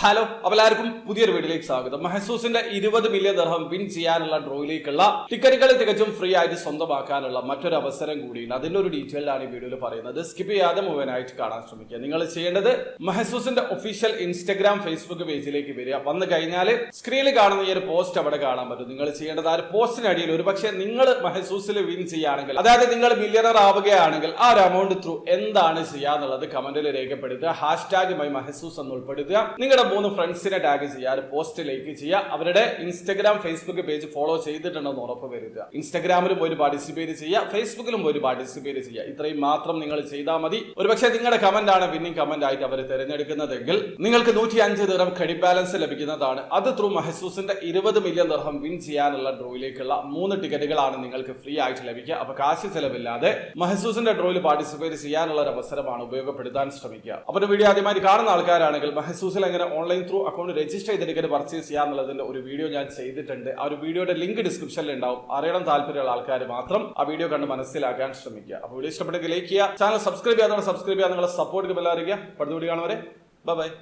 Hello, അപ്പോൾ എല്ലാവർക്കും പുതിയൊരു വീഡിയോയിലേക്ക് സ്വാഗതം. മഹസൂസിന്റെ 20 മില്യൺ ദിർഹം വിൻ ചെയ്യാനുള്ള ഡ്രോയിലേക്കുള്ള ടിക്കറ്റുകൾ തികച്ചും ഫ്രീ ആയിട്ട് സ്വന്തമാക്കാനുള്ള മറ്റൊരു അവസരം കൂടിയുണ്ട്. അതിന്റെ ഒരു ഡീറ്റെയിലാണ് ഈ വീഡിയോയിൽ പറയുന്നത്. സ്കിപ്പ് ചെയ്യാതെ മുഴുവനായിട്ട് കാണാൻ ശ്രമിക്കുക. നിങ്ങൾ ചെയ്യേണ്ടത് മഹസൂസിന്റെ ഒഫീഷ്യൽ ഇൻസ്റ്റഗ്രാം, ഫേസ്ബുക്ക് പേജിലേക്ക് വരിക. വന്നു കഴിഞ്ഞാൽ സ്ക്രീനിൽ കാണുന്ന ഈ ഒരു പോസ്റ്റ് അവിടെ കാണാൻ പറ്റും. നിങ്ങൾ ചെയ്യേണ്ടത് ആ ഒരു പോസ്റ്റിനടിയിൽ ഒരുപക്ഷെ നിങ്ങൾ മഹസൂസിൽ വിൻ ചെയ്യുകയാണെങ്കിൽ, അതായത് നിങ്ങൾ മില്യണർ ആവുകയാണെങ്കിൽ ആ ഒരു എമൗണ്ട് ത്രൂ എന്താണ് ചെയ്യാന്നുള്ളത് കമന്റിൽ രേഖപ്പെടുത്തുക. #മൈ മഹസൂസ് എന്ന് ഉൾപ്പെടുത്തുക. നിങ്ങളുടെ 3 ഫ്രണ്ട്സിനെ ടാഗ് ചെയ്യുക, പോസ്റ്റ് ലൈക്ക് ചെയ്യുക, അവരുടെ ഇൻസ്റ്റഗ്രാം, ഫേസ്ബുക്ക് പേജ് ഫോളോ ചെയ്തിട്ടുണ്ടെന്ന് ഉറപ്പ് വരുത്തുക. ഇൻസ്റ്റഗ്രാമിലും പോയി പാർട്ടിസിപ്പേറ്റ് ചെയ്യുക, ഫേസ്ബുക്കിലും പോയി പാർട്ടിസിപ്പേറ്റ് ചെയ്യുക. ഇത്രയും മാത്രം നിങ്ങൾ ചെയ്താൽ മതി. ഒരുപക്ഷെ നിങ്ങളുടെ കമന്റ് ആണ് വിന്നിംഗ് കമന്റ് ആയിട്ട് അവർ തിരഞ്ഞെടുക്കുന്നതെങ്കിൽ നിങ്ങൾക്ക് 105 ദിർഹം ക്രെഡിറ്റ് ബാലൻസ് ലഭിക്കുന്നതാണ്. അത് ത്രൂ മഹസൂസിന്റെ 20 മില്യൺ ദിർഹം വിൻ ചെയ്യാനുള്ള ഡ്രോയിലേക്കുള്ള 3 ടിക്കറ്റുകളാണ് നിങ്ങൾക്ക് ഫ്രീ ആയിട്ട് ലഭിക്കുക. അപ്പൊ കാശ് ചെലവില്ലാതെ മഹസൂസിന്റെ ഡ്രോയിൽ പാർട്ടിസിപ്പേറ്റ് ചെയ്യാനുള്ള ഒരു അവസരമാണ് ഉപയോഗപ്പെടുത്താൻ ശ്രമിക്കുക. അപ്പോൾ വീഡിയോ ആദ്യമായി കാണുന്ന ആൾക്കാരാണെങ്കിൽ മഹസൂസിൽ എങ്ങനെ ഓൺലൈൻ ത്രൂ അക്കൗണ്ട് രജിസ്റ്റർ ചെയ്ത് ടിക്കറ്റ് പർച്ചേസ് ചെയ്യാന്നുള്ളതിന്റെ ഒരു വീഡിയോ ഞാൻ ചെയ്തിട്ടുണ്ട്. ആ ഒരു വീഡിയോയുടെ ലിങ്ക് ഡിസ്ക്രിപ്ഷനിൽ ഉണ്ടാവും. അറിയണം താല്പര്യമുള്ള ആൾക്കാർ മാത്രം ആ വീഡിയോ കണ്ട് മനസ്സിലാക്കാൻ ശ്രമിക്കുക. അപ്പോൾ വീഡിയോ ഇഷ്ടപ്പെട്ടെങ്കിൽ ലൈക്ക് ചെയ്യുക, ചാനൽ സബ്സ്ക്രൈബ് ചെയ്യാതെ സബ്സ്ക്രൈബ് ചെയ്യാൻ നിങ്ങളെ സപ്പോർട്ട് ബെൽ അറിയിക്കുക. അടുത്ത വീഡിയോ കാണുവരെ ബൈ.